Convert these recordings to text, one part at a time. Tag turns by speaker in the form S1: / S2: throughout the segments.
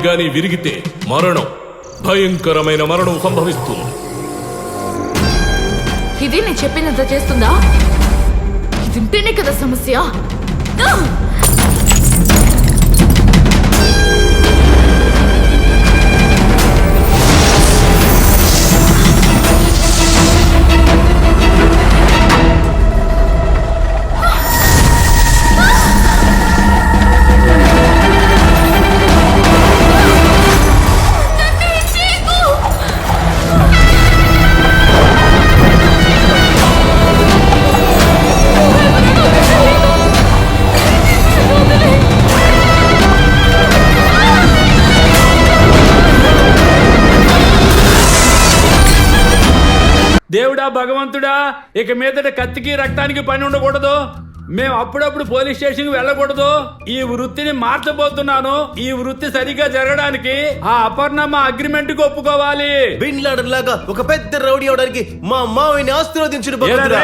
S1: గాని విరిగితే మరణం, భయంకరమైన మరణం సంభవిస్తుంది.
S2: ఇది నేను చెప్పినంత చేస్తుందా? ఇది ఉంటేనే కదా సమస్య.
S3: దేవుడా భగవంతుడా, ఇక మీదట కత్తికి రక్తానికి పని ఉండకూడదు. మేము అప్పుడప్పుడు పోలీస్ స్టేషన్ వెళ్ళకూడదు. ఈ వృత్తిని మార్చబోతున్నాను. ఈ వృత్తి సరిగా జరగడానికి ఆ అపర్ణ మా అగ్రిమెంట్ కు ఒప్పుకోవాలి.
S4: బిన్ లాడర్ లాగా ఒక పెద్ద రౌడీ అవడానికి మా మావిని ఆశీర్వదించుడు భగవంతుడా.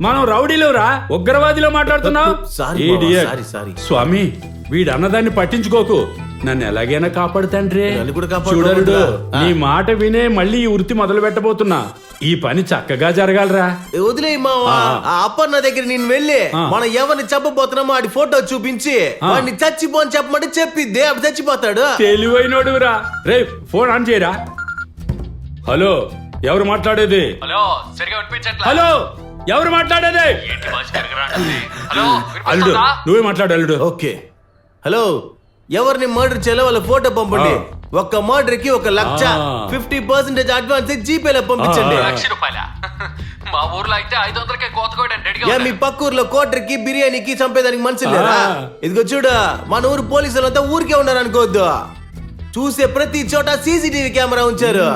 S3: మనం రౌడీలోరా, ఉగ్రవాదిలో మాట్లాడుతున్నావు. స్వామి, వీడు అన్నదాన్ని పట్టించుకోకు. నన్ను ఎలాగైనా కాపాడుతండ్రి. చూడరుడు, నీ మాట వినే మళ్ళీ ఈ వృత్తి మొదలు పెట్టబోతున్నా. ఈ పని చక్కగా జరగాలరా.
S4: వదిలే మావా, ఆ అపర్ణ దగ్గర నేను వెళ్ళి మనం ఎవరిని చెప్పబోతున్నామో ఆడి ఫోటో చూపించి వాడిని చచ్చిపోని చెప్పమంటే చెప్పిద్దే, అప్పుడు చచ్చిపోతాడు.
S3: తెలివైనోడురా. రే, ఫోన్ ఆన్ చేయరా. హలో, ఎవరు మాట్లాడేది? హలో, ఎవరు మాట్లాడేది? అల్లుడు, నువ్వే మాట్లాడు అల్లుడు.
S4: ఓకే. హలో, ఎవరిని మర్డర్ చేయాలో వాళ్ళ ఫోటో పంపండి. ఒక్క మర్డర్ కి 1,00,000 50% అడ్వాన్స్ జీపేలో పంపించండి.
S5: ₹1,00,000 మా ఊర్లో అయితే 500కే కోతకోయడానికి
S4: మీ పక్క ఊర్లో కోటర్కి బిర్యానీకి చంపేదానికి మనుషులు లేరా? ఇదిగో చూడు, మన ఊరు పోలీసులంతా ఊరికే ఉన్నారు అనుకోవద్దు. చూసే ప్రతి చోట సీసీటీవీ కెమెరా ఉంచారు.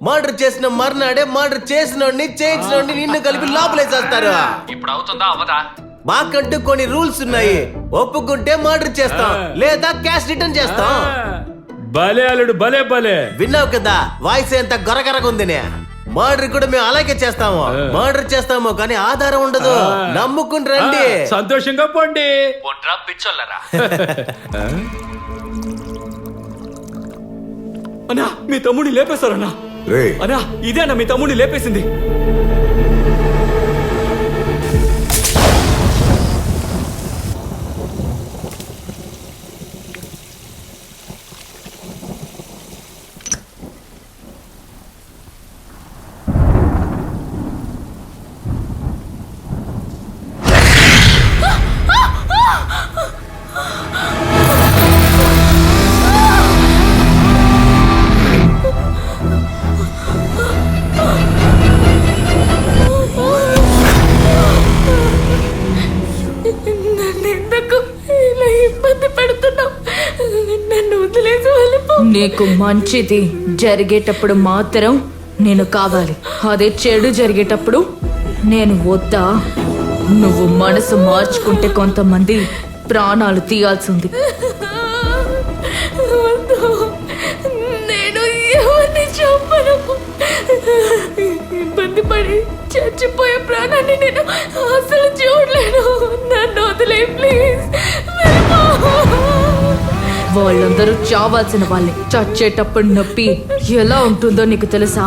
S4: మర్డర్ చేసిన మర్నాడే మర్డర్ చేసినోడిని చేయించినోడిని నిన్ను కలిపి లోపలేసేస్తారు.
S5: ఇప్పుడు అవుతుందా అవదా?
S4: మాకంటూ కొన్ని రూల్స్ ఉన్నాయి. ఒప్పుకుంటే మర్డర్ చేస్తాం, లేదా క్యాష్ రిటర్న్ చేస్తాం.
S3: భలే అల్లుడు, భలే భలే.
S4: విన్నావు కదా, వాయిస్ ఎంత గొరగరగా ఉందినే. మర్డర్ కూడా మేము అలాగే చేస్తాము. మర్డర్ చేస్తాము కానీ ఆధారం ఉండదు. నమ్ముకుని రండి,
S3: సంతోషంగా పోండి.
S5: పిచ్చోళ్ళరా.
S6: అన్నా, మీ తమ్ముడిని లేపేశారన్నా. అన్నా, ఇదే అన్న మీ తమ్ముడిని లేపేసింది.
S2: నీకు మంచిది జరిగేటప్పుడు మాత్రం నేను కావాలి, అదే చెడు జరిగేటప్పుడు నేను వద్దా? నువ్వు మనసు మార్చుకుంటే కొంతమంది ప్రాణాలు తీయాల్సింది. నేను ఎవరిని చెప్పను. ఇబ్బంది పడి చచ్చిపోయే ప్రాణాన్ని నేను అసలు చూడలేను. నన్ను వదిలే ప్లీజ్. వాళ్ళందరూ చావాల్సిన వాళ్ళే. చచ్చేటప్పుడు నొప్పి ఎలా ఉంటుందో నీకు తెలుసా?